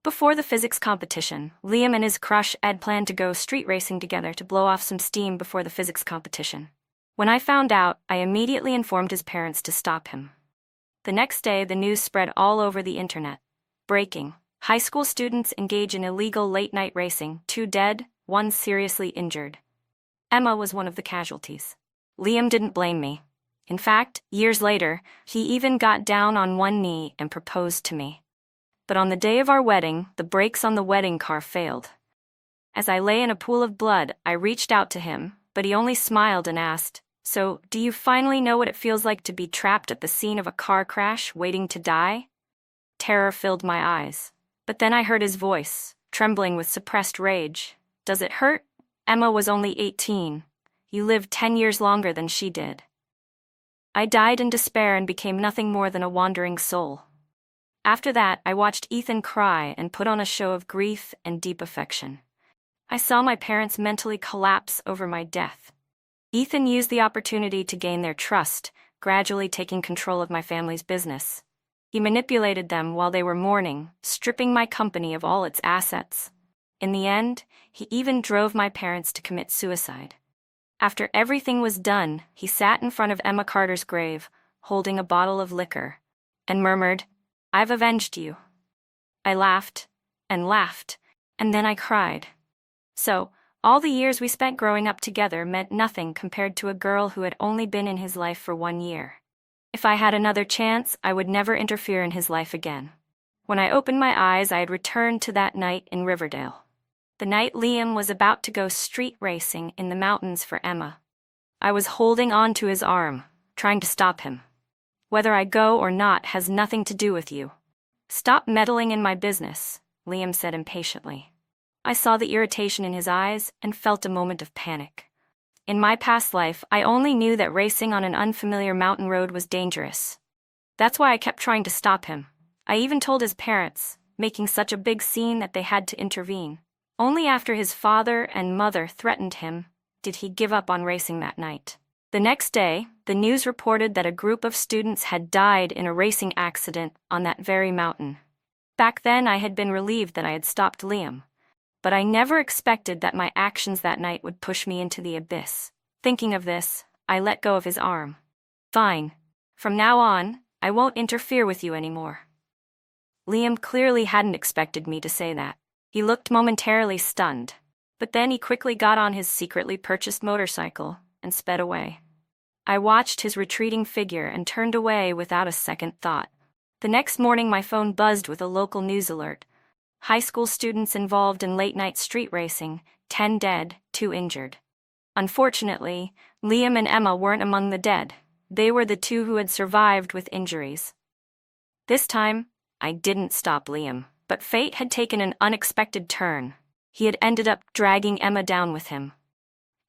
Before the physics competition, Liam and his crush Ed planned to go street racing together to blow off some steam before the physics competition. When I found out, I immediately informed his parents to stop him. The next day, the news spread all over the internet. Breaking: high school students engage in illegal late-night racing, 2 dead, 1 seriously injured. Emma was one of the casualties. Liam didn't blame me. In fact, years later, he even got down on one knee and proposed to me. But on the day of our wedding, the brakes on the wedding car failed. As I lay in a pool of blood, I reached out to him, but he only smiled and asked, "So, do you finally know what it feels like to be trapped at the scene of a car crash, waiting to die?" Terror filled my eyes. But then I heard his voice, trembling with suppressed rage. "Does it hurt? Emma was only 18. You lived 10 years longer than she did." I died in despair and became nothing more than a wandering soul. After that, I watched Ethan cry and put on a show of grief and deep affection. I saw my parents mentally collapse over my death. Ethan used the opportunity to gain their trust, gradually taking control of my family's business. He manipulated them while they were mourning, stripping my company of all its assets. In the end, he even drove my parents to commit suicide. After everything was done, he sat in front of Emma Carter's grave, holding a bottle of liquor, and murmured, "I've avenged you." I laughed, and then I cried. So, all the years we spent growing up together meant nothing compared to a girl who had only been in his life for 1 year. If I had another chance, I would never interfere in his life again. When I opened my eyes, I had returned to that night in Riverdale. The night Liam was about to go street racing in the mountains for Emma. I was holding on to his arm, trying to stop him. "Whether I go or not has nothing to do with you. Stop meddling in my business," Liam said impatiently. I saw the irritation in his eyes and felt a moment of panic. In my past life, I only knew that racing on an unfamiliar mountain road was dangerous. That's why I kept trying to stop him. I even told his parents, making such a big scene that they had to intervene. Only after his father and mother threatened him did he give up on racing that night. The next day, the news reported that a group of students had died in a racing accident on that very mountain. Back then, I had been relieved that I had stopped Liam. But I never expected that my actions that night would push me into the abyss. Thinking of this, I let go of his arm. "Fine. From now on, I won't interfere with you anymore." Liam clearly hadn't expected me to say that. He looked momentarily stunned, but then he quickly got on his secretly purchased motorcycle and sped away. I watched his retreating figure and turned away without a second thought. The next morning, my phone buzzed with a local news alert. High school students involved in late-night street racing, 10 dead, 2 injured. Unfortunately, Liam and Emma weren't among the dead. They were the 2 who had survived with injuries. This time, I didn't stop Liam, but fate had taken an unexpected turn. He had ended up dragging Emma down with him.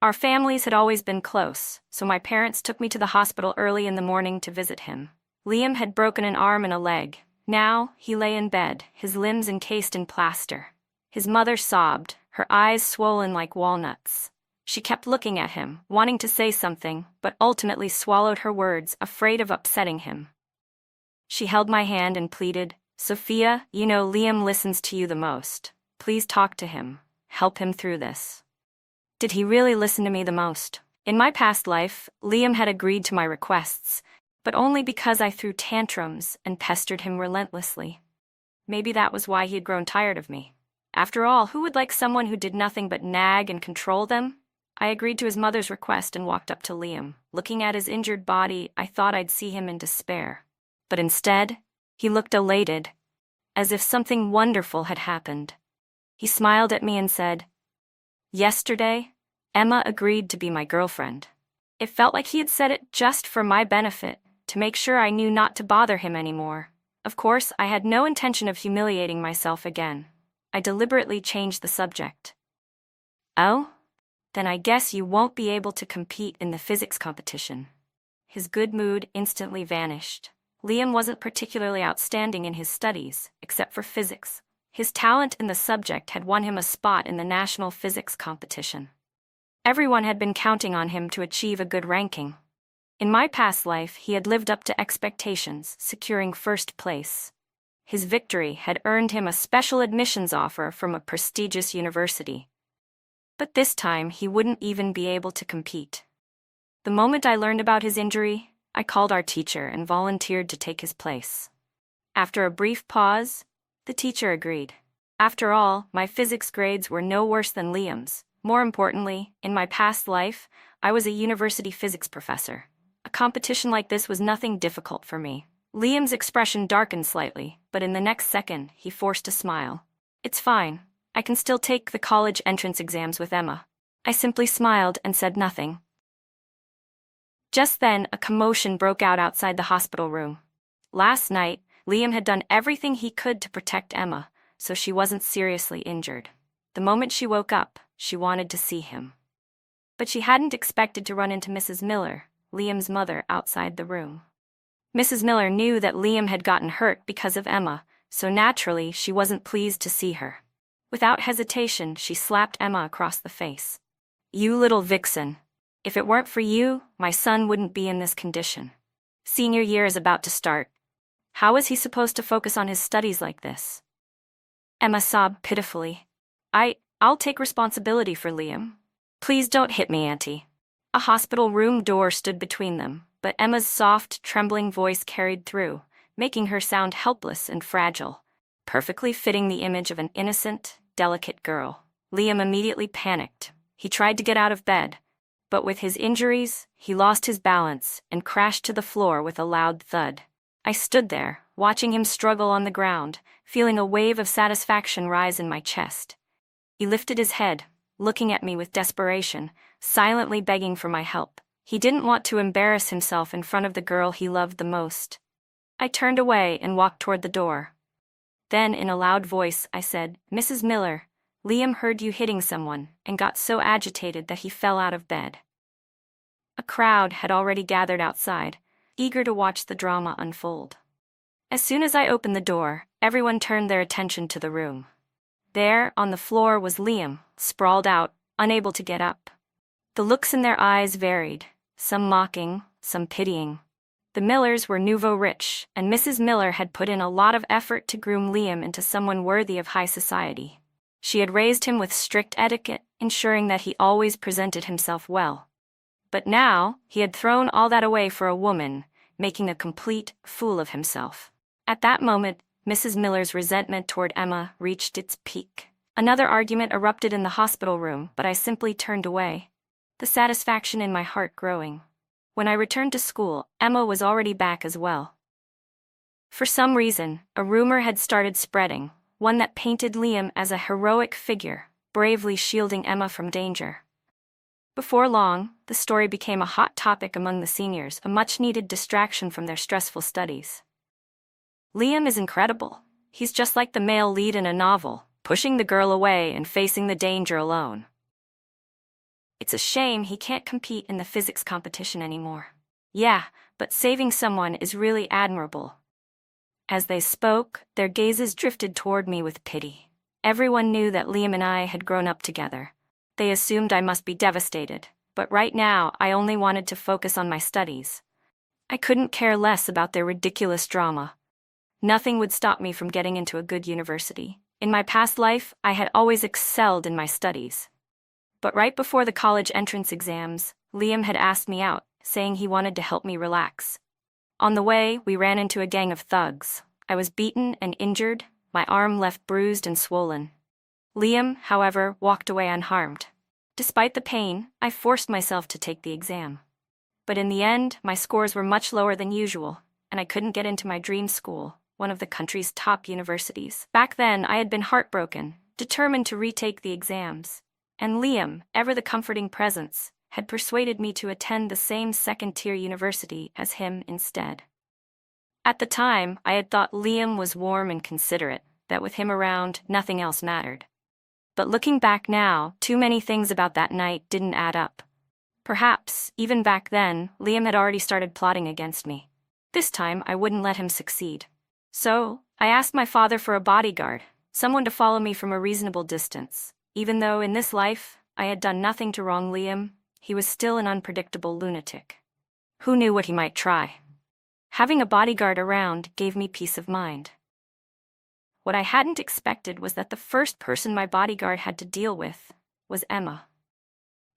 Our families had always been close, so my parents took me to the hospital early in the morning to visit him. Liam had broken an arm and a leg. Now, he lay in bed, his limbs encased in plaster. His mother sobbed, her eyes swollen like walnuts. She kept looking at him, wanting to say something, but ultimately swallowed her words, afraid of upsetting him. She held my hand and pleaded, "Sophia, you know Liam listens to you the most. Please talk to him. Help him through this." Did he really listen to me the most? In my past life, Liam had agreed to my requests, but only because I threw tantrums and pestered him relentlessly. Maybe that was why he had grown tired of me. After all, who would like someone who did nothing but nag and control them? I agreed to his mother's request and walked up to Liam. Looking at his injured body, I thought I'd see him in despair. But instead, he looked elated, as if something wonderful had happened. He smiled at me and said, "Yesterday, Emma agreed to be my girlfriend." It felt like he had said it just for my benefit, to make sure I knew not to bother him anymore. Of course, I had no intention of humiliating myself again. I deliberately changed the subject. "Oh? Then I guess you won't be able to compete in the physics competition." His good mood instantly vanished. Liam wasn't particularly outstanding in his studies, except for physics. His talent in the subject had won him a spot in the national physics competition. Everyone had been counting on him to achieve a good ranking. In my past life, he had lived up to expectations, securing first place. His victory had earned him a special admissions offer from a prestigious university. But this time, he wouldn't even be able to compete. The moment I learned about his injury, I called our teacher and volunteered to take his place. After a brief pause, the teacher agreed. After all, my physics grades were no worse than Liam's. More importantly, in my past life, I was a university physics professor. A competition like this was nothing difficult for me. Liam's expression darkened slightly, but in the next second, he forced a smile. "It's fine. I can still take the college entrance exams with Emma." I simply smiled and said nothing. Just then, a commotion broke out outside the hospital room. Last night, Liam had done everything he could to protect Emma, so she wasn't seriously injured. The moment she woke up, she wanted to see him. But she hadn't expected to run into Mrs. Miller, Liam's mother, outside the room. Mrs. Miller knew that Liam had gotten hurt because of Emma, so naturally she wasn't pleased to see her. Without hesitation, she slapped Emma across the face. "You little vixen. If it weren't for you, my son wouldn't be in this condition. Senior year is about to start. How is he supposed to focus on his studies like this?" Emma sobbed pitifully. I'll take responsibility for Liam. Please don't hit me, Auntie." A hospital room door stood between them, but Emma's soft, trembling voice carried through, making her sound helpless and fragile, perfectly fitting the image of an innocent, delicate girl. Liam immediately panicked. He tried to get out of bed, but with his injuries, he lost his balance and crashed to the floor with a loud thud. I stood there, watching him struggle on the ground, feeling a wave of satisfaction rise in my chest. He lifted his head, looking at me with desperation, silently begging for my help. He didn't want to embarrass himself in front of the girl he loved the most. I turned away and walked toward the door. Then, in a loud voice, I said, "Mrs. Miller, Liam heard you hitting someone and got so agitated that he fell out of bed." A crowd had already gathered outside, eager to watch the drama unfold. As soon as I opened the door, everyone turned their attention to the room. There, on the floor, was Liam, sprawled out, unable to get up. The looks in their eyes varied, some mocking, some pitying. The Millers were nouveau rich, and Mrs. Miller had put in a lot of effort to groom Liam into someone worthy of high society. She had raised him with strict etiquette, ensuring that he always presented himself well. But now, he had thrown all that away for a woman, making a complete fool of himself. At that moment, Mrs. Miller's resentment toward Emma reached its peak. Another argument erupted in the hospital room, but I simply turned away, the satisfaction in my heart growing. When I returned to school, Emma was already back as well. For some reason, a rumor had started spreading, one that painted Liam as a heroic figure, bravely shielding Emma from danger. Before long, the story became a hot topic among the seniors, a much-needed distraction from their stressful studies. "Liam is incredible. He's just like the male lead in a novel, pushing the girl away and facing the danger alone. It's a shame he can't compete in the physics competition anymore. Yeah, but saving someone is really admirable." As they spoke, their gazes drifted toward me with pity. Everyone knew that Liam and I had grown up together. They assumed I must be devastated, but right now I only wanted to focus on my studies. I couldn't care less about their ridiculous drama. Nothing would stop me from getting into a good university. In my past life, I had always excelled in my studies. But right before the college entrance exams, Liam had asked me out, saying he wanted to help me relax. On the way, we ran into a gang of thugs. I was beaten and injured, my arm left bruised and swollen. Liam, however, walked away unharmed. Despite the pain, I forced myself to take the exam. But in the end, my scores were much lower than usual, and I couldn't get into my dream school, one of the country's top universities. Back then, I had been heartbroken, determined to retake the exams. And Liam, ever the comforting presence, had persuaded me to attend the same second-tier university as him instead. At the time, I had thought Liam was warm and considerate, that with him around, nothing else mattered. But looking back now, too many things about that night didn't add up. Perhaps, even back then, Liam had already started plotting against me. This time, I wouldn't let him succeed. So, I asked my father for a bodyguard, someone to follow me from a reasonable distance. Even though, in this life, I had done nothing to wrong Liam, he was still an unpredictable lunatic. Who knew what he might try? Having a bodyguard around gave me peace of mind. What I hadn't expected was that the first person my bodyguard had to deal with was Emma.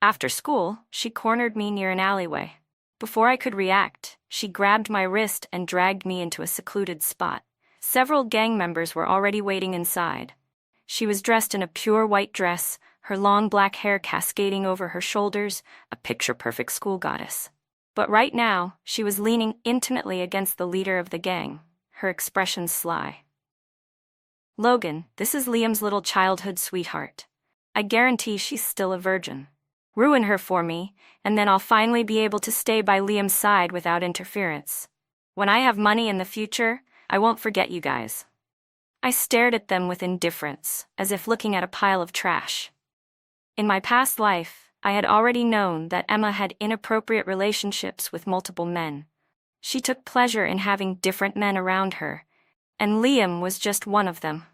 After school, she cornered me near an alleyway. Before I could react, she grabbed my wrist and dragged me into a secluded spot. Several gang members were already waiting inside. She was dressed in a pure white dress, her long black hair cascading over her shoulders, a picture-perfect school goddess. But right now, she was leaning intimately against the leader of the gang, her expression sly. "Logan, this is Liam's little childhood sweetheart. I guarantee she's still a virgin. Ruin her for me, and then I'll finally be able to stay by Liam's side without interference. When I have money in the future, I won't forget you guys." I stared at them with indifference, as if looking at a pile of trash. In my past life, I had already known that Emma had inappropriate relationships with multiple men. She took pleasure in having different men around her, and Liam was just one of them.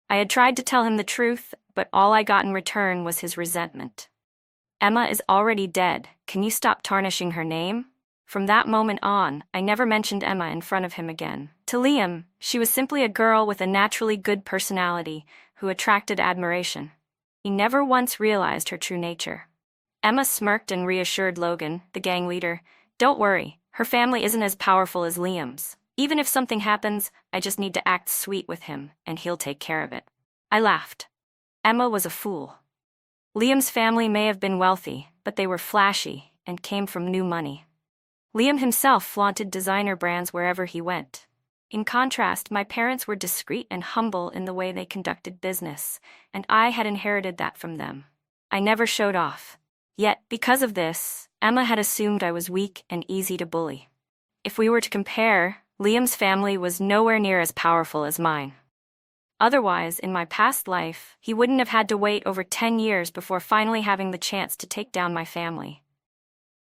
I had tried to tell him the truth, but all I got in return was his resentment. "Emma is already dead. Can you stop tarnishing her name?" From that moment on, I never mentioned Emma in front of him again. To Liam, she was simply a girl with a naturally good personality who attracted admiration. He never once realized her true nature. Emma smirked and reassured Logan, the gang leader, "Don't worry, her family isn't as powerful as Liam's. Even if something happens, I just need to act sweet with him, and he'll take care of it." I laughed. Emma was a fool. Liam's family may have been wealthy, but they were flashy and came from new money. Liam himself flaunted designer brands wherever he went. In contrast, my parents were discreet and humble in the way they conducted business, and I had inherited that from them. I never showed off. Yet, because of this, Emma had assumed I was weak and easy to bully. If we were to compare, Liam's family was nowhere near as powerful as mine. Otherwise, in my past life, he wouldn't have had to wait over 10 years before finally having the chance to take down my family.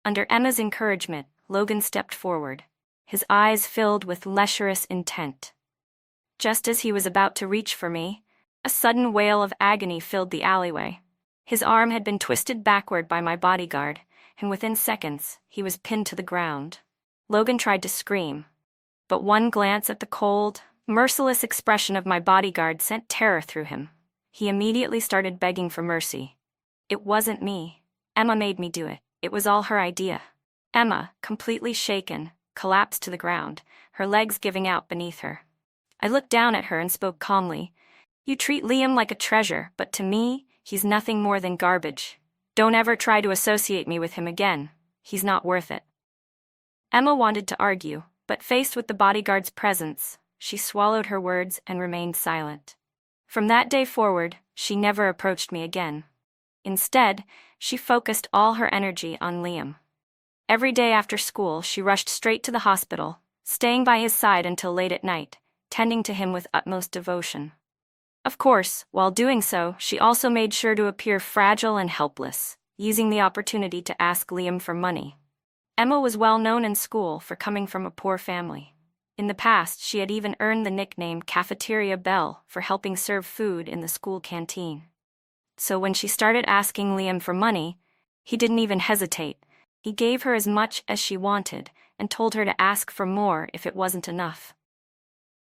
Under Emma's encouragement, Logan stepped forward, his eyes filled with lecherous intent. Just as he was about to reach for me, a sudden wail of agony filled the alleyway. His arm had been twisted backward by my bodyguard, and within seconds, he was pinned to the ground. Logan tried to scream, but one glance at the cold, merciless expression of my bodyguard sent terror through him. He immediately started begging for mercy. "It wasn't me. Emma made me do it. It was all her idea." Emma, completely shaken, collapsed to the ground, her legs giving out beneath her. I looked down at her and spoke calmly. "You treat Liam like a treasure, but to me, he's nothing more than garbage. Don't ever try to associate me with him again. He's not worth it." Emma wanted to argue, but faced with the bodyguard's presence, she swallowed her words and remained silent. From that day forward, she never approached me again. Instead, she focused all her energy on Liam. Every day after school, she rushed straight to the hospital, staying by his side until late at night, tending to him with utmost devotion. Of course, while doing so, she also made sure to appear fragile and helpless, using the opportunity to ask Liam for money. Emma was well known in school for coming from a poor family. In the past, she had even earned the nickname Cafeteria Belle for helping serve food in the school canteen. So when she started asking Liam for money, he didn't even hesitate. He gave her as much as she wanted and told her to ask for more if it wasn't enough.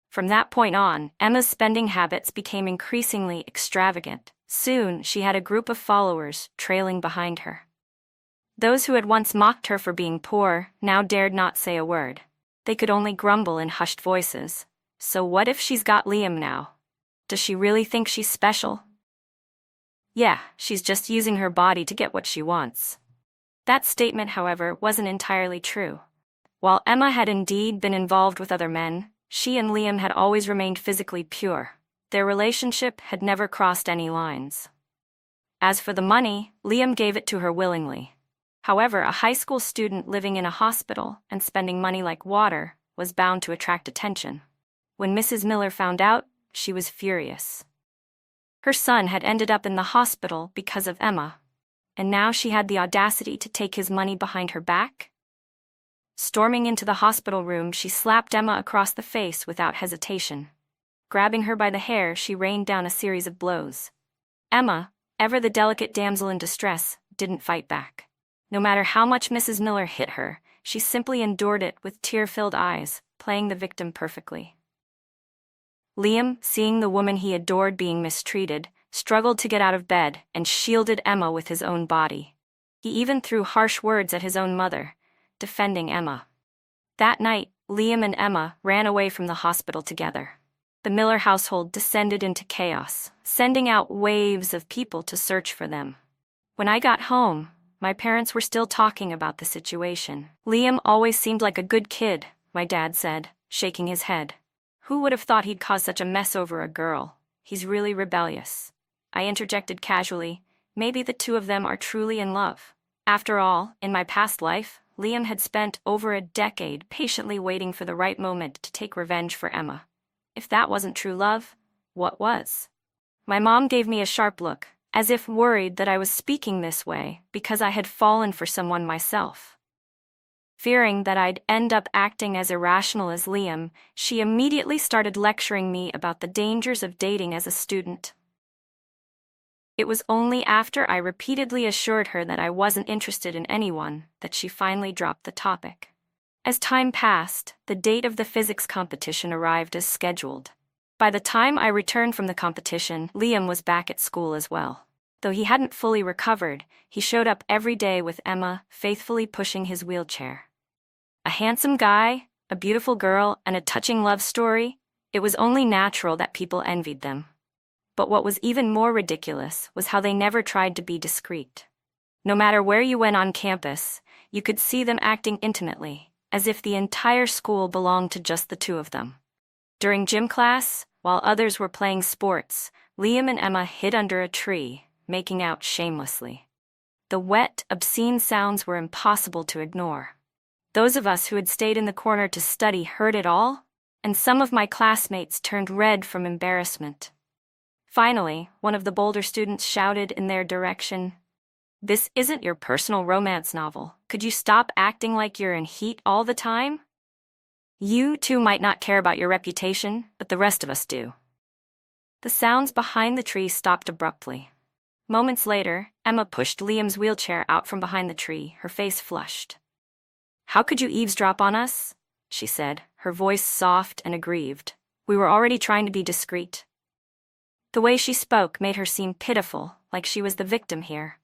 From that point on, Emma's spending habits became increasingly extravagant. Soon, she had a group of followers trailing behind her. Those who had once mocked her for being poor now dared not say a word. They could only grumble in hushed voices. "So what if she's got Liam now? Does she really think she's special?" "Yeah, she's just using her body to get what she wants." That statement, however, wasn't entirely true. While Emma had indeed been involved with other men, she and Liam had always remained physically pure. Their relationship had never crossed any lines. As for the money, Liam gave it to her willingly. However, a high school student living in a hospital and spending money like water was bound to attract attention. When Mrs. Miller found out, she was furious. Her son had ended up in the hospital because of Emma, and now she had the audacity to take his money behind her back? Storming into the hospital room, she slapped Emma across the face without hesitation. Grabbing her by the hair, she rained down a series of blows. Emma, ever the delicate damsel in distress, didn't fight back. No matter how much Mrs. Miller hit her, she simply endured it with tear-filled eyes, playing the victim perfectly. Liam, seeing the woman he adored being mistreated, struggled to get out of bed and shielded Emma with his own body. He even threw harsh words at his own mother, defending Emma. That night, Liam and Emma ran away from the hospital together. The Miller household descended into chaos, sending out waves of people to search for them. When I got home, my parents were still talking about the situation. Liam always seemed like a good kid, my dad said, shaking his head. Who would have thought he'd cause such a mess over a girl? He's really rebellious. I interjected casually, maybe the two of them are truly in love. After all, in my past life, Liam had spent over a decade patiently waiting for the right moment to take revenge for Emma. If that wasn't true love, what was? My mom gave me a sharp look, as if worried that I was speaking this way because I had fallen for someone myself. Fearing that I'd end up acting as irrational as Liam, she immediately started lecturing me about the dangers of dating as a student. It was only after I repeatedly assured her that I wasn't interested in anyone that she finally dropped the topic. As time passed, the date of the physics competition arrived as scheduled. By the time I returned from the competition, Liam was back at school as well. Though he hadn't fully recovered, he showed up every day with Emma, faithfully pushing his wheelchair. A handsome guy, a beautiful girl, and a touching love story, it was only natural that people envied them. But what was even more ridiculous was how they never tried to be discreet. No matter where you went on campus, you could see them acting intimately, as if the entire school belonged to just the two of them. During gym class, while others were playing sports, Liam and Emma hid under a tree, making out shamelessly. The wet, obscene sounds were impossible to ignore. Those of us who had stayed in the corner to study heard it all, and some of my classmates turned red from embarrassment. Finally, one of the bolder students shouted in their direction, "This isn't your personal romance novel. Could you stop acting like you're in heat all the time? You two might not care about your reputation, but the rest of us do." The sounds behind the tree stopped abruptly. Moments later, Emma pushed Liam's wheelchair out from behind the tree, her face flushed. "How could you eavesdrop on us?" she said, her voice soft and aggrieved. "We were already trying to be discreet." The way she spoke made her seem pitiful, like she was the victim here.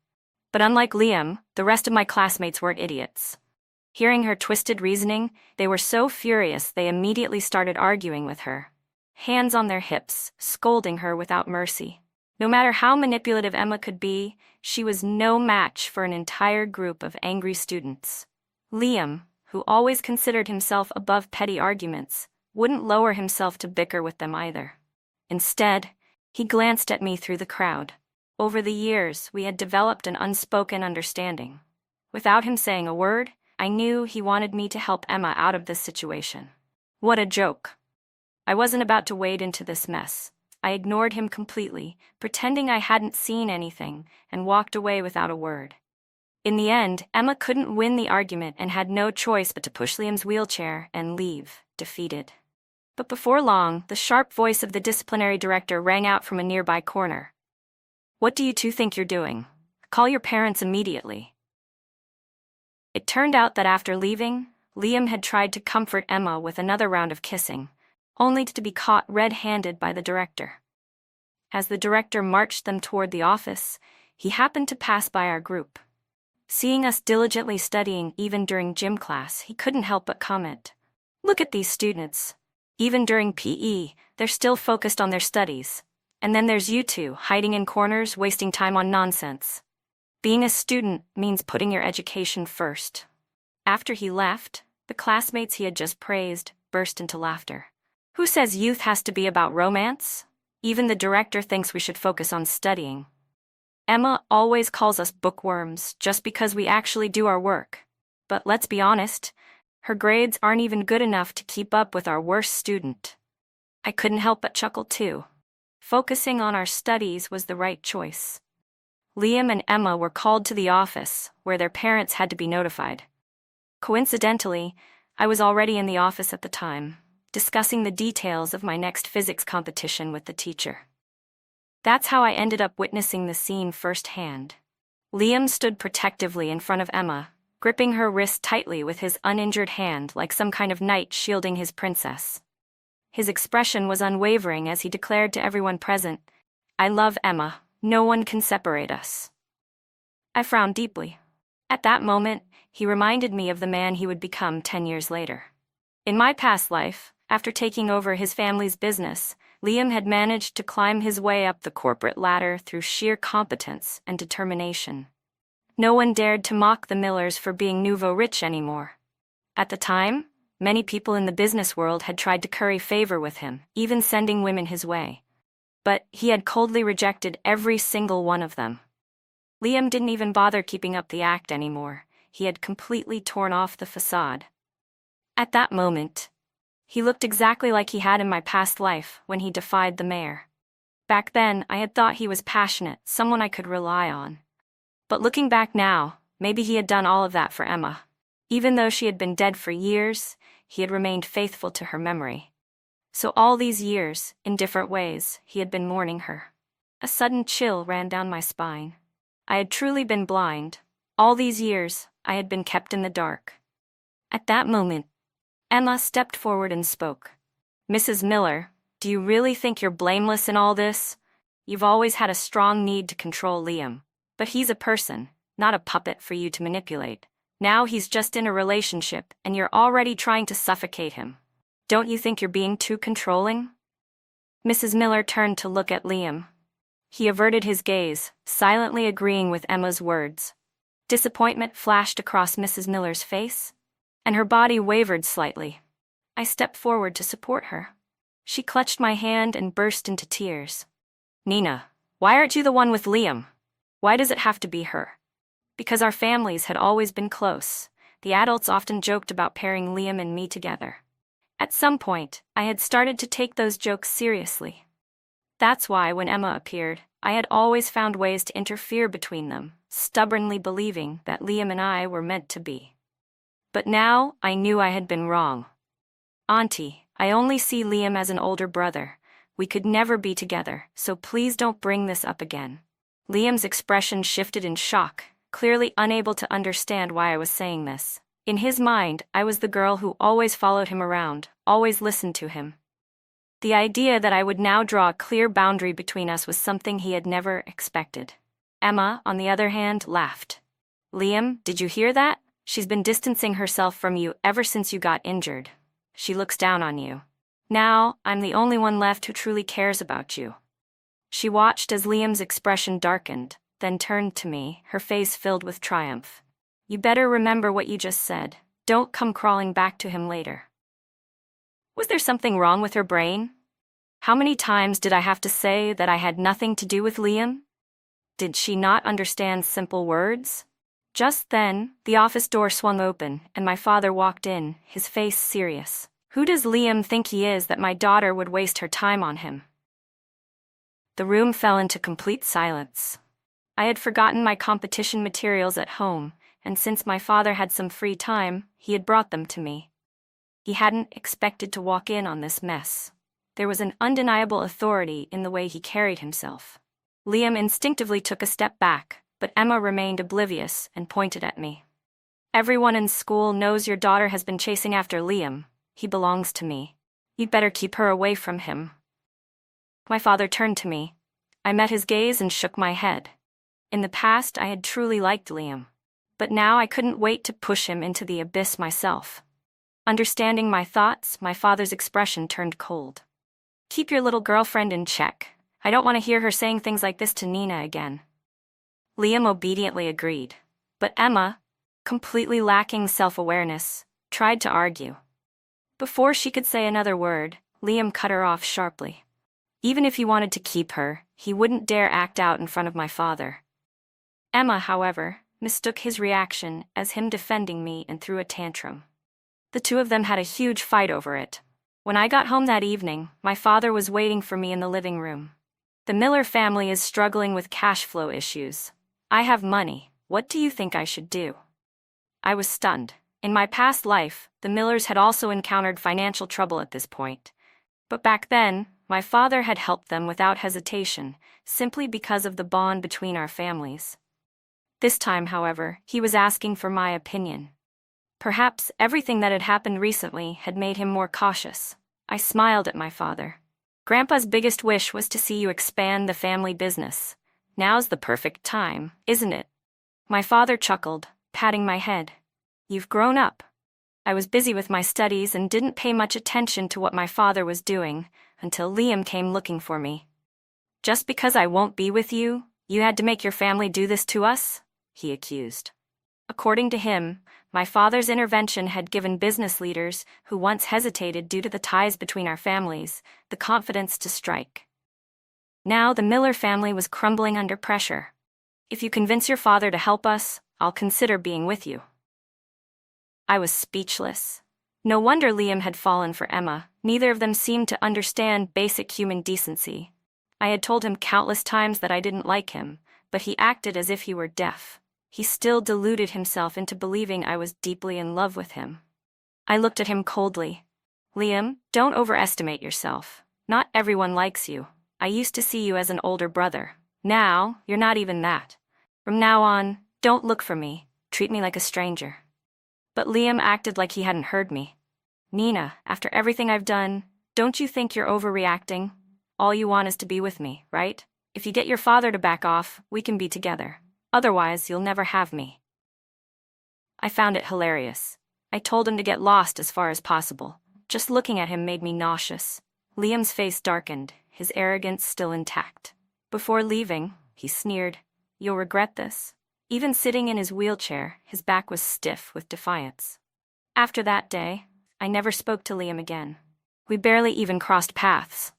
But unlike Liam, the rest of my classmates weren't idiots. Hearing her twisted reasoning, they were so furious they immediately started arguing with her, hands on their hips, scolding her without mercy. No matter how manipulative Emma could be, she was no match for an entire group of angry students. Liam, who always considered himself above petty arguments, wouldn't lower himself to bicker with them either. Instead, he glanced at me through the crowd. Over the years, we had developed an unspoken understanding. Without him saying a word, I knew he wanted me to help Emma out of this situation. What a joke. I wasn't about to wade into this mess. I ignored him completely, pretending I hadn't seen anything, and walked away without a word. In the end, Emma couldn't win the argument and had no choice but to push Liam's wheelchair and leave, defeated. But before long, the sharp voice of the disciplinary director rang out from a nearby corner. "What do you two think you're doing? Call your parents immediately." It turned out that after leaving, Liam had tried to comfort Emma with another round of kissing, only to be caught red-handed by the director. As the director marched them toward the office, he happened to pass by our group. Seeing us diligently studying even during gym class, he couldn't help but comment, "Look at these students. Even during PE, they're still focused on their studies. And then there's you two, hiding in corners, wasting time on nonsense. Being a student means putting your education first." After he left, the classmates he had just praised burst into laughter. "Who says youth has to be about romance? Even the director thinks we should focus on studying. Emma always calls us bookworms just because we actually do our work. But let's be honest, her grades aren't even good enough to keep up with our worst student." I couldn't help but chuckle too. Focusing on our studies was the right choice. Liam and Emma were called to the office, where their parents had to be notified. Coincidentally, I was already in the office at the time, discussing the details of my next physics competition with the teacher. That's how I ended up witnessing the scene firsthand. Liam stood protectively in front of Emma, gripping her wrist tightly with his uninjured hand like some kind of knight shielding his princess. His expression was unwavering as he declared to everyone present, "I love Emma. No one can separate us." I frowned deeply. At that moment, he reminded me of the man he would become 10 years later. In my past life, after taking over his family's business, Liam had managed to climb his way up the corporate ladder through sheer competence and determination. No one dared to mock the Millers for being nouveau rich anymore. At the time, many people in the business world had tried to curry favor with him, even sending women his way. But he had coldly rejected every single one of them. Liam didn't even bother keeping up the act anymore. He had completely torn off the facade. At that moment, he looked exactly like he had in my past life when he defied the mayor. Back then, I had thought he was passionate, someone I could rely on. But looking back now, maybe he had done all of that for Emma. Even though she had been dead for years, he had remained faithful to her memory. So all these years, in different ways, he had been mourning her. A sudden chill ran down my spine. I had truly been blind. All these years, I had been kept in the dark. At that moment, Emma stepped forward and spoke. "Mrs. Miller, do you really think you're blameless in all this? You've always had a strong need to control Liam. But he's a person, not a puppet for you to manipulate. Now he's just in a relationship, and you're already trying to suffocate him. Don't you think you're being too controlling?" Mrs. Miller turned to look at Liam. He averted his gaze, silently agreeing with Emma's words. Disappointment flashed across Mrs. Miller's face, and her body wavered slightly. I stepped forward to support her. She clutched my hand and burst into tears. "Nina, why aren't you the one with Liam? Why does it have to be her?" Because our families had always been close. The adults often joked about pairing Liam and me together. At some point, I had started to take those jokes seriously. That's why, when Emma appeared, I had always found ways to interfere between them, stubbornly believing that Liam and I were meant to be. But now, I knew I had been wrong. "Auntie, I only see Liam as an older brother. We could never be together, so please don't bring this up again." Liam's expression shifted in shock, clearly unable to understand why I was saying this. In his mind, I was the girl who always followed him around, always listened to him. The idea that I would now draw a clear boundary between us was something he had never expected. Emma, on the other hand, laughed. "Liam, did you hear that? She's been distancing herself from you ever since you got injured. She looks down on you. Now, I'm the only one left who truly cares about you." She watched as Liam's expression darkened, then turned to me, her face filled with triumph. "You better remember what you just said. Don't come crawling back to him later." Was there something wrong with her brain? How many times did I have to say that I had nothing to do with Liam? Did she not understand simple words? Just then, the office door swung open, and my father walked in, his face serious. "Who does Liam think he is that my daughter would waste her time on him?" The room fell into complete silence. I had forgotten my competition materials at home, and since my father had some free time, he had brought them to me. He hadn't expected to walk in on this mess. There was an undeniable authority in the way he carried himself. Liam instinctively took a step back, but Emma remained oblivious and pointed at me. "Everyone in school knows your daughter has been chasing after Liam. He belongs to me. You'd better keep her away from him." My father turned to me. I met his gaze and shook my head. In the past, I had truly liked Liam. But now I couldn't wait to push him into the abyss myself. Understanding my thoughts, my father's expression turned cold. "Keep your little girlfriend in check. I don't want to hear her saying things like this to Nina again." Liam obediently agreed. But Emma, completely lacking self-awareness, tried to argue. Before she could say another word, Liam cut her off sharply. Even if he wanted to keep her, he wouldn't dare act out in front of my father. Emma, however, mistook his reaction as him defending me and threw a tantrum. The two of them had a huge fight over it. When I got home that evening, my father was waiting for me in the living room. "The Miller family is struggling with cash flow issues. I have money. What do you think I should do?" I was stunned. In my past life, the Millers had also encountered financial trouble at this point. But back then, my father had helped them without hesitation, simply because of the bond between our families. This time, however, he was asking for my opinion. Perhaps everything that had happened recently had made him more cautious. I smiled at my father. Grandpa's biggest wish was to see you expand the family business. Now's the perfect time, isn't it? My father chuckled, patting my head. You've grown up. I was busy with my studies and didn't pay much attention to what my father was doing until Liam came looking for me. Just because I won't be with you, you had to make your family do this to us? He accused. According to him, my father's intervention had given business leaders who once hesitated due to the ties between our families the confidence to strike. Now the Miller family was crumbling under pressure. If you convince your father to help us, I'll consider being with you. I was speechless. No wonder Liam had fallen for Emma. Neither of them seemed to understand basic human decency. I had told him countless times that I didn't like him, but he acted as if he were deaf. He still deluded himself into believing I was deeply in love with him. I looked at him coldly. Liam, don't overestimate yourself. Not everyone likes you. I used to see you as an older brother. Now, you're not even that. From now on, don't look for me. Treat me like a stranger. But Liam acted like he hadn't heard me. Nina, after everything I've done, don't you think you're overreacting? All you want is to be with me, right? If you get your father to back off, we can be together. Otherwise, you'll never have me. I found it hilarious. I told him to get lost as far as possible. Just looking at him made me nauseous. Liam's face darkened, his arrogance still intact. Before leaving, he sneered, "You'll regret this." Even sitting in his wheelchair, his back was stiff with defiance. After that day, I never spoke to Liam again. We barely even crossed paths.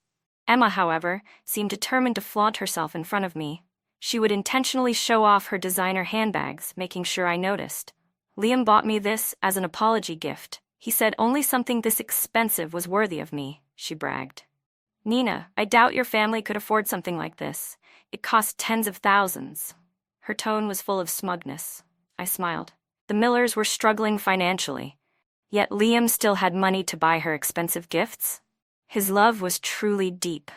Emma, however, seemed determined to flaunt herself in front of me. She would intentionally show off her designer handbags, making sure I noticed. Liam bought me this as an apology gift. He said only something this expensive was worthy of me, she bragged. Nina, I doubt your family could afford something like this. It cost tens of thousands. Her tone was full of smugness. I smiled. The Millers were struggling financially. Yet Liam still had money to buy her expensive gifts. His love was truly deep.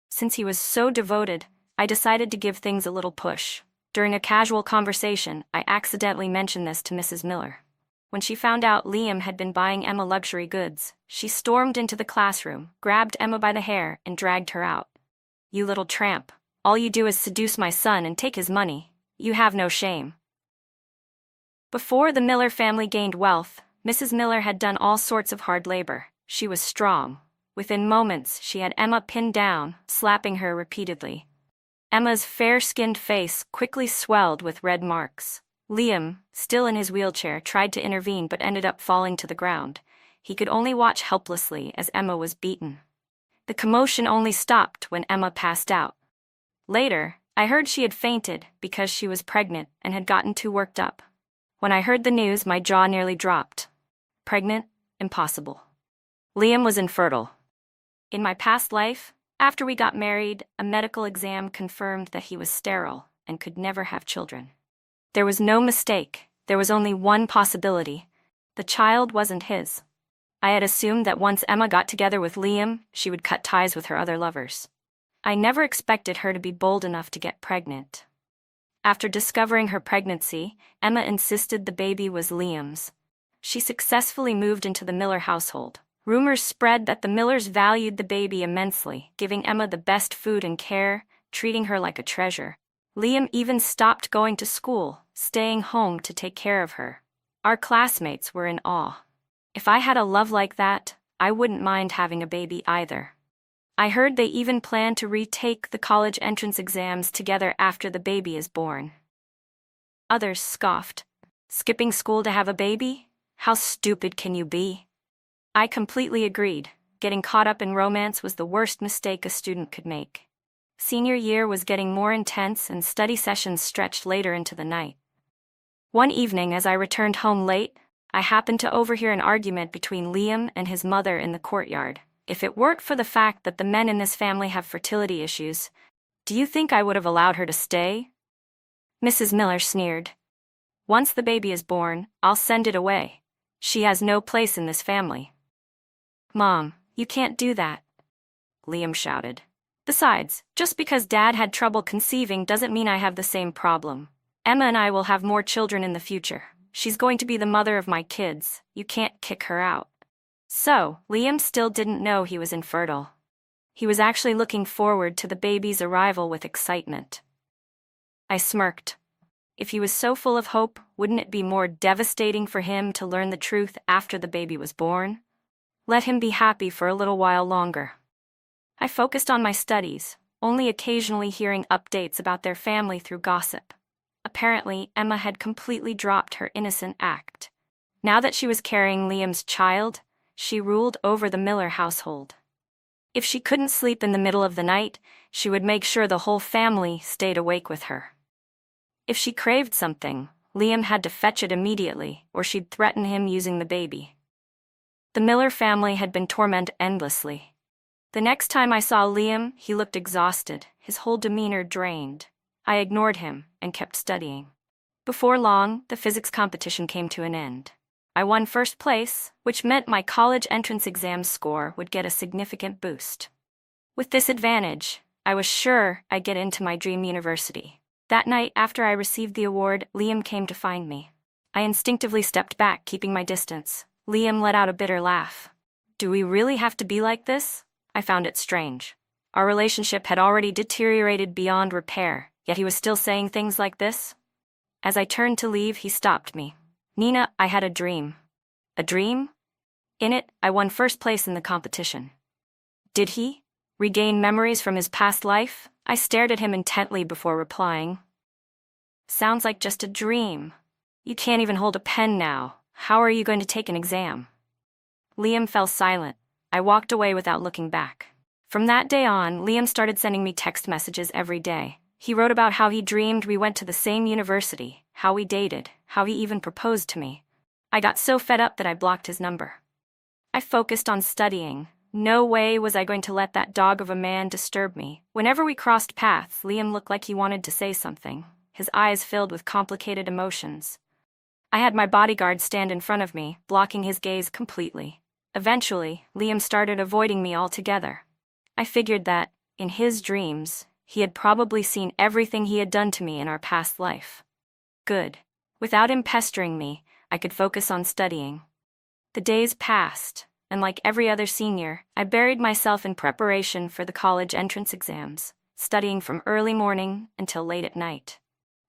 Since he was so devoted, I decided to give things a little push. During a casual conversation, I accidentally mentioned this to Mrs. Miller. When she found out Liam had been buying Emma luxury goods, she stormed into the classroom, grabbed Emma by the hair, and dragged her out. You little tramp. All you do is seduce my son and take his money. You have no shame. Before the Miller family gained wealth, Mrs. Miller had done all sorts of hard labor. She was strong. Within moments, she had Emma pinned down, slapping her repeatedly. Emma's fair-skinned face quickly swelled with red marks. Liam, still in his wheelchair, tried to intervene but ended up falling to the ground. He could only watch helplessly as Emma was beaten. The commotion only stopped when Emma passed out. Later, I heard she had fainted because she was pregnant and had gotten too worked up. When I heard the news, my jaw nearly dropped. Pregnant? Impossible. Liam was infertile. In my past life, after we got married, a medical exam confirmed that he was sterile and could never have children. There was no mistake. There was only one possibility. The child wasn't his. I had assumed that once Emma got together with Liam, she would cut ties with her other lovers. I never expected her to be bold enough to get pregnant. After discovering her pregnancy, Emma insisted the baby was Liam's. She successfully moved into the Miller household. Rumors spread that the Millers valued the baby immensely, giving Emma the best food and care, treating her like a treasure. Liam even stopped going to school, staying home to take care of her. Our classmates were in awe. If I had a love like that, I wouldn't mind having a baby either. I heard they even plan to retake the college entrance exams together after the baby is born. Others scoffed. Skipping school to have a baby? How stupid can you be? I completely agreed. Getting caught up in romance was the worst mistake a student could make. Senior year was getting more intense and study sessions stretched later into the night. One evening, as I returned home late, I happened to overhear an argument between Liam and his mother in the courtyard. If it weren't for the fact that the men in this family have fertility issues, do you think I would have allowed her to stay? Mrs. Miller sneered. Once the baby is born, I'll send it away. She has no place in this family. Mom, you can't do that, Liam shouted. Besides, just because Dad had trouble conceiving doesn't mean I have the same problem. Emma and I will have more children in the future. She's going to be the mother of my kids. You can't kick her out. So, Liam still didn't know he was infertile. He was actually looking forward to the baby's arrival with excitement. I smirked. If he was so full of hope, wouldn't it be more devastating for him to learn the truth after the baby was born? Let him be happy for a little while longer. I focused on my studies, only occasionally hearing updates about their family through gossip. Apparently, Emma had completely dropped her innocent act. Now that she was carrying Liam's child, she ruled over the Miller household. If she couldn't sleep in the middle of the night, she would make sure the whole family stayed awake with her. If she craved something, Liam had to fetch it immediately, or she'd threaten him using the baby. The Miller family had been tormented endlessly. The next time I saw Liam, he looked exhausted, his whole demeanor drained. I ignored him and kept studying. Before long, the physics competition came to an end. I won first place, which meant my college entrance exam score would get a significant boost. With this advantage, I was sure I'd get into my dream university. That night after I received the award, Liam came to find me. I instinctively stepped back, keeping my distance. Liam let out a bitter laugh. Do we really have to be like this? I found it strange. Our relationship had already deteriorated beyond repair, yet he was still saying things like this. As I turned to leave, he stopped me. Nina, I had a dream. A dream? In it, I won first place in the competition. Did he regain memories from his past life? I stared at him intently before replying. Sounds like just a dream. You can't even hold a pen now. How are you going to take an exam? Liam fell silent. I walked away without looking back. From that day on, Liam started sending me text messages every day. He wrote about how he dreamed we went to the same university, how we dated, how he even proposed to me. I got so fed up that I blocked his number. I focused on studying. No way was I going to let that dog of a man disturb me. Whenever we crossed paths, Liam looked like he wanted to say something, his eyes filled with complicated emotions. I had my bodyguard stand in front of me, blocking his gaze completely. Eventually, Liam started avoiding me altogether. I figured that, in his dreams, he had probably seen everything he had done to me in our past life. Good. Without him pestering me, I could focus on studying. The days passed, and like every other senior, I buried myself in preparation for the college entrance exams, studying from early morning until late at night.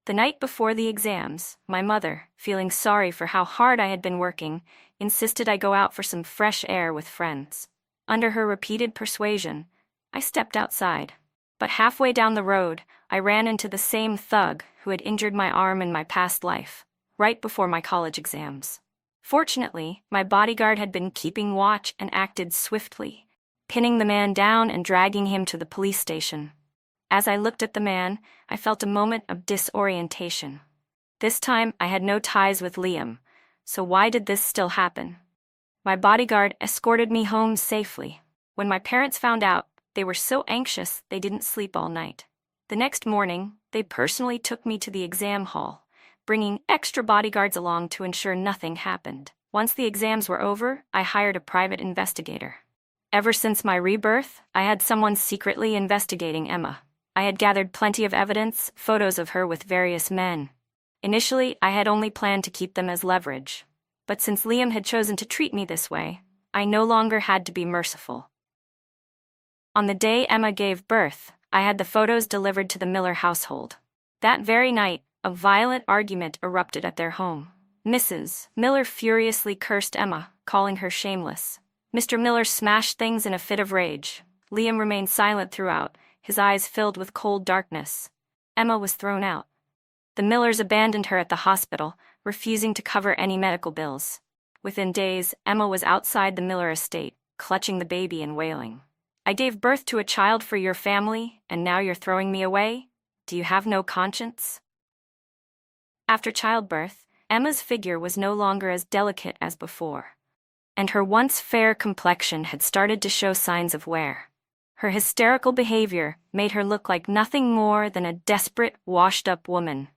The night before the exams, my mother, feeling sorry for how hard I had been working, insisted I go out for some fresh air with friends. Under her repeated persuasion, I stepped outside. But halfway down the road, I ran into the same thug who had injured my arm in my past life, right before my college exams. Fortunately, my bodyguard had been keeping watch and acted swiftly, pinning the man down and dragging him to the police station. As I looked at the man, I felt a moment of disorientation. This time, I had no ties with Liam, so why did this still happen? My bodyguard escorted me home safely. When my parents found out, they were so anxious they didn't sleep all night. The next morning, they personally took me to the exam hall, bringing extra bodyguards along to ensure nothing happened. Once the exams were over, I hired a private investigator. Ever since my rebirth, I had someone secretly investigating Emma. I had gathered plenty of evidence, photos of her with various men. Initially, I had only planned to keep them as leverage. But since Liam had chosen to treat me this way, I no longer had to be merciful. On the day Emma gave birth, I had the photos delivered to the Miller household. That very night, a violent argument erupted at their home. Mrs. Miller furiously cursed Emma, calling her shameless. Mr. Miller smashed things in a fit of rage. Liam remained silent throughout, his eyes filled with cold darkness. Emma was thrown out. The Millers abandoned her at the hospital, refusing to cover any medical bills. Within days, Emma was outside the Miller estate, clutching the baby and wailing. I gave birth to a child for your family, and now you're throwing me away? Do you have no conscience? After childbirth, Emma's figure was no longer as delicate as before, and her once fair complexion had started to show signs of wear. Her hysterical behavior made her look like nothing more than a desperate, washed-up woman.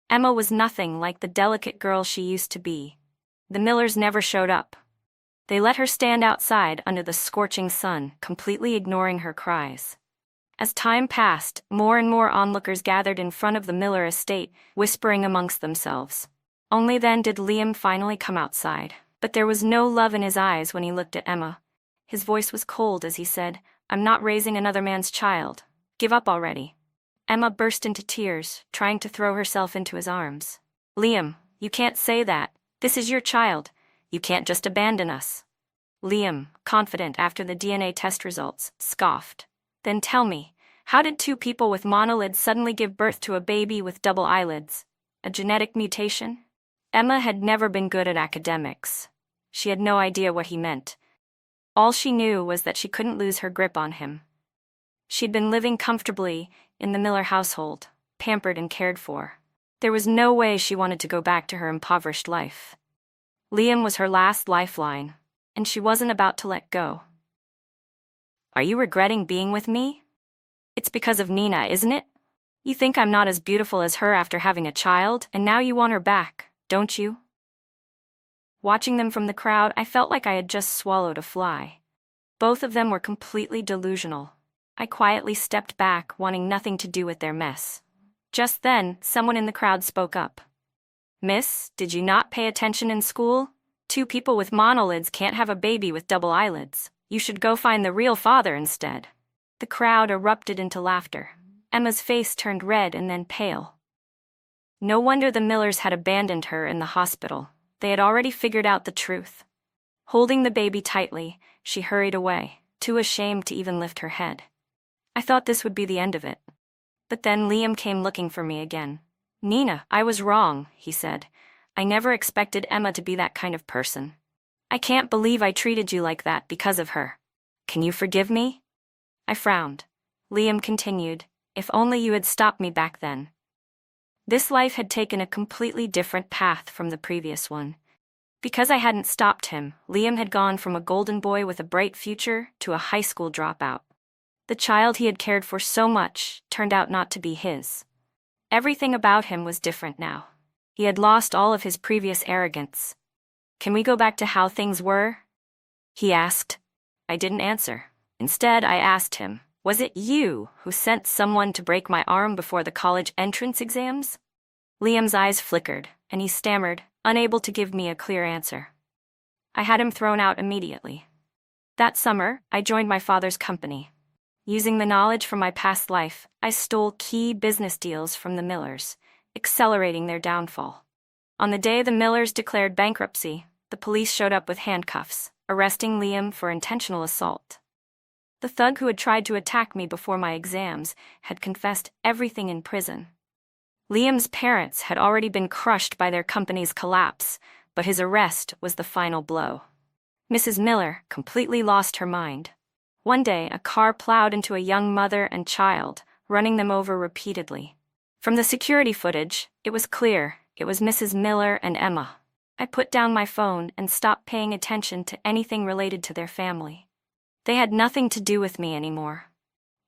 Emma was nothing like the delicate girl she used to be. The Millers never showed up. They let her stand outside under the scorching sun, completely ignoring her cries. As time passed, more and more onlookers gathered in front of the Miller estate, whispering amongst themselves. Only then did Liam finally come outside. But there was no love in his eyes when he looked at Emma. His voice was cold as he said, "I'm not raising another man's child. Give up already." Emma burst into tears, trying to throw herself into his arms. "Liam, you can't say that. This is your child. You can't just abandon us." Liam, confident after the DNA test results, scoffed. "Then tell me, how did two people with monolids suddenly give birth to a baby with double eyelids? A genetic mutation?" Emma had never been good at academics. She had no idea what he meant. All she knew was that she couldn't lose her grip on him. She'd been living comfortably in the Miller household, pampered and cared for. There was no way she wanted to go back to her impoverished life. Liam was her last lifeline, and she wasn't about to let go. "Are you regretting being with me? It's because of Nina, isn't it? You think I'm not as beautiful as her after having a child, and now you want her back, don't you?" Watching them from the crowd, I felt like I had just swallowed a fly. Both of them were completely delusional. I quietly stepped back, wanting nothing to do with their mess. Just then, someone in the crowd spoke up. "Miss, did you not pay attention in school? Two people with monolids can't have a baby with double eyelids. You should go find the real father instead." The crowd erupted into laughter. Emma's face turned red and then pale. No wonder the Millers had abandoned her in the hospital. They had already figured out the truth. Holding the baby tightly, she hurried away, too ashamed to even lift her head. I thought this would be the end of it. But then Liam came looking for me again. "Nina, I was wrong," he said. "I never expected Emma to be that kind of person. I can't believe I treated you like that because of her. Can you forgive me?" I frowned. Liam continued, "If only you had stopped me back then." This life had taken a completely different path from the previous one. Because I hadn't stopped him, Liam had gone from a golden boy with a bright future to a high school dropout. The child he had cared for so much turned out not to be his. Everything about him was different now. He had lost all of his previous arrogance. "Can we go back to how things were?" he asked. I didn't answer. Instead, I asked him, "Was it you who sent someone to break my arm before the college entrance exams?" Liam's eyes flickered, and he stammered, unable to give me a clear answer. I had him thrown out immediately. That summer, I joined my father's company. Using the knowledge from my past life, I stole key business deals from the Millers, accelerating their downfall. On the day the Millers declared bankruptcy, the police showed up with handcuffs, arresting Liam for intentional assault. The thug who had tried to attack me before my exams had confessed everything in prison. Liam's parents had already been crushed by their company's collapse, but his arrest was the final blow. Mrs. Miller completely lost her mind. One day, a car plowed into a young mother and child, running them over repeatedly. From the security footage, it was clear it was Mrs. Miller and Emma. I put down my phone and stopped paying attention to anything related to their family. They had nothing to do with me anymore.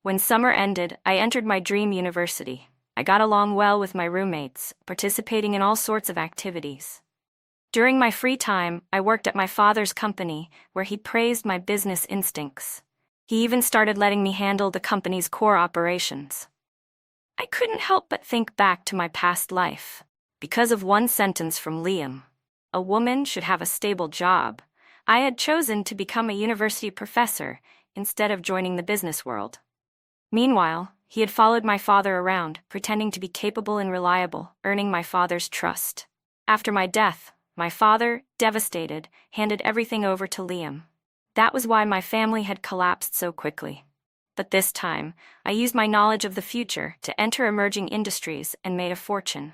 When summer ended, I entered my dream university. I got along well with my roommates, participating in all sorts of activities. During my free time, I worked at my father's company, where he praised my business instincts. He even started letting me handle the company's core operations. I couldn't help but think back to my past life. Because of one sentence from Liam, "A woman should have a stable job," I had chosen to become a university professor instead of joining the business world. Meanwhile, he had followed my father around, pretending to be capable and reliable, earning my father's trust. After my death, my father, devastated, handed everything over to Liam. That was why my family had collapsed so quickly. But this time, I used my knowledge of the future to enter emerging industries and made a fortune.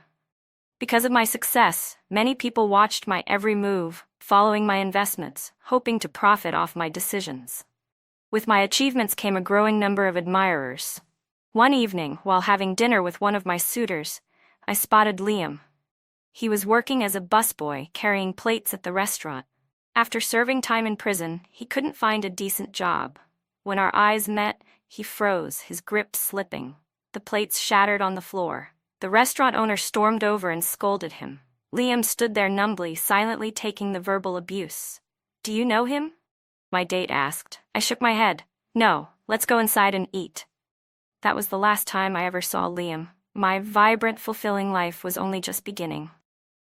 Because of my success, many people watched my every move, following my investments, hoping to profit off my decisions. With my achievements came a growing number of admirers. One evening, while having dinner with one of my suitors, I spotted Liam. He was working as a busboy carrying plates at the restaurant. After serving time in prison, he couldn't find a decent job. When our eyes met, he froze, his grip slipping. The plates shattered on the floor. The restaurant owner stormed over and scolded him. Liam stood there numbly, silently taking the verbal abuse. "Do you know him?" my date asked. I shook my head. "No, let's go inside and eat." That was the last time I ever saw Liam. My vibrant, fulfilling life was only just beginning.